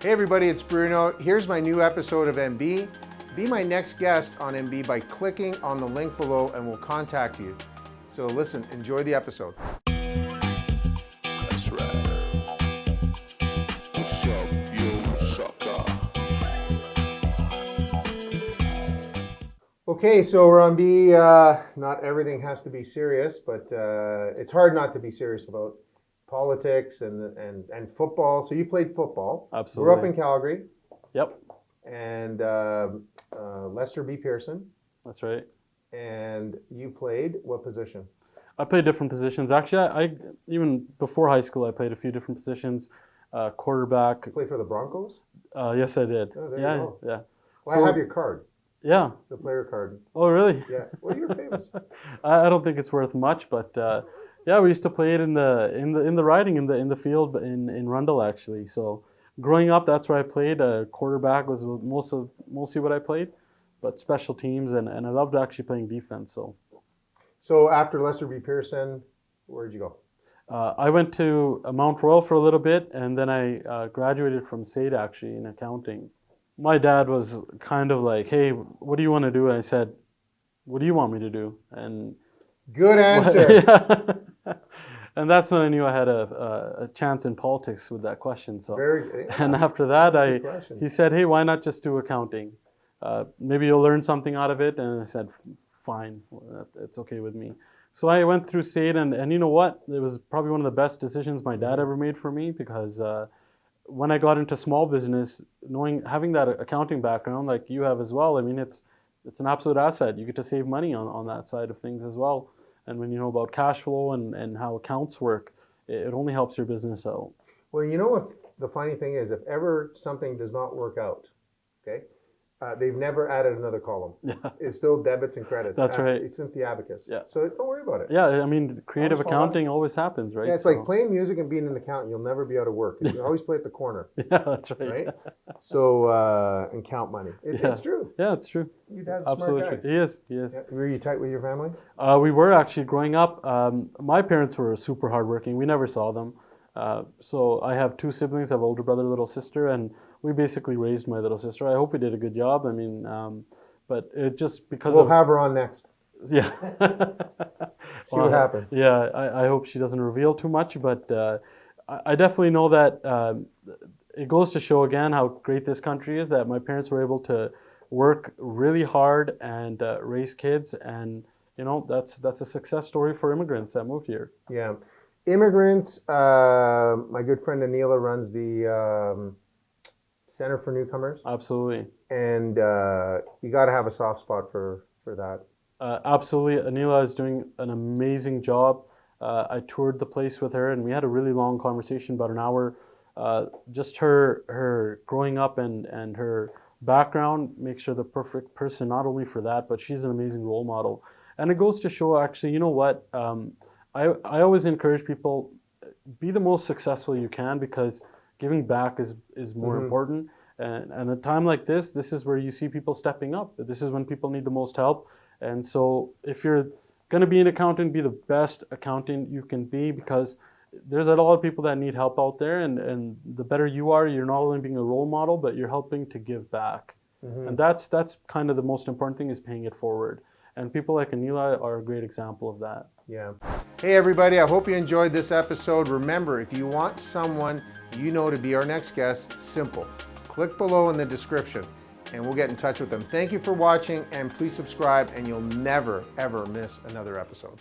Hey everybody, it's Bruno. Here's my new episode of MB. Be my next guest on MB by clicking on the link below and we'll contact you. So listen, enjoy the episode. That's right. What's up, you sucker? Okay, so we're on B. Not everything has to be serious, but it's hard not to be serious about politics and football. So you played football. Absolutely. We're up in Calgary. Yep, And Lester B. Pearson. that's right. And you played what position? I played different positions. Actually, I even before high school, I played a few different positions. Quarterback. You played for the Broncos? Yes, I did. Oh, there yeah, you go. yeah. Well, So- I have your card, Yeah. the player card. Oh, really? Yeah. Well, you're famous. I don't think it's worth much, but yeah, we used to play it in the riding in the field in Rundle actually. So growing up, that's where I played. Quarterback was mostly what I played, but special teams and I loved actually playing defense. So after Lester B. Pearson, where'd you go? I went to Mount Royal for a little bit, and then I graduated from SAIT actually in accounting. My dad was kind of like, "Hey, what do you want to do?" And I said, "What do you want me to do?" And Good answer. yeah. And that's when I knew I had a chance in politics with that question. So, Very. Yeah, and after that, good question. he said, "Hey, why not just do accounting? Maybe you'll learn something out of it." And I said, "Fine, it's okay with me." So I went through SAIT, and you know what? It was probably one of the best decisions my dad ever made for me because when I got into small business, having that accounting background like you have as well, I mean, it's an absolute asset. You get to save money on that side of things as well. And when you know about cash flow and how accounts work, it only helps your business out. Well, you know what the funny thing is? If ever something does not work out, okay, they've never added another column. Yeah. It's still debits and credits. That's right. It's in the abacus. Yeah. So don't worry about it. Yeah, I mean, creative Always follow accounting always happens, right? Yeah, it's like playing music and being an accountant. You'll never be out of work. You can always play at the corner, Yeah, that's right. right? So and count money. Yeah. It's true. Yeah, it's true. Your dad's a Absolutely smart guy. true. He is. Yeah. Were you tight with your family? We were actually growing up. My parents were super hardworking. We never saw them. So I have two siblings. I have an older brother, little sister, and we basically raised my little sister. I hope we did a good job. I mean, but it just because We'll have her on next. yeah. See what happens. Yeah, I hope she doesn't reveal too much, but I definitely know that it goes to show again how great this country is that my parents were able to work really hard and raise kids, and you know that's a success story for immigrants that moved here. Yeah. Immigrants, my good friend Anila runs the Center for Newcomers, Absolutely. and you got to have a soft spot for that. Absolutely. Anila is doing an amazing job. I toured the place with her and we had a really long conversation, about an hour. Just her growing up and her background makes her the perfect person, not only for that, but she's an amazing role model. And it goes to show, actually, you know what? I always encourage people, be the most successful you can, because giving back is more important. And at a time like this is where you see people stepping up. This is when people need the most help. And so if you're going to be an accountant, be the best accountant you can be, because there's a lot of people that need help out there. And the better you are, you're not only being a role model, but you're helping to give back. And that's kind of the most important thing, is paying it forward. And people like Anila are a great example of that. Yeah. Hey everybody, I hope you enjoyed this episode. Remember, if you want someone you know to be our next guest, simple. Click below in the description and we'll get in touch with them. Thank you for watching, and please subscribe and you'll never ever miss another episode.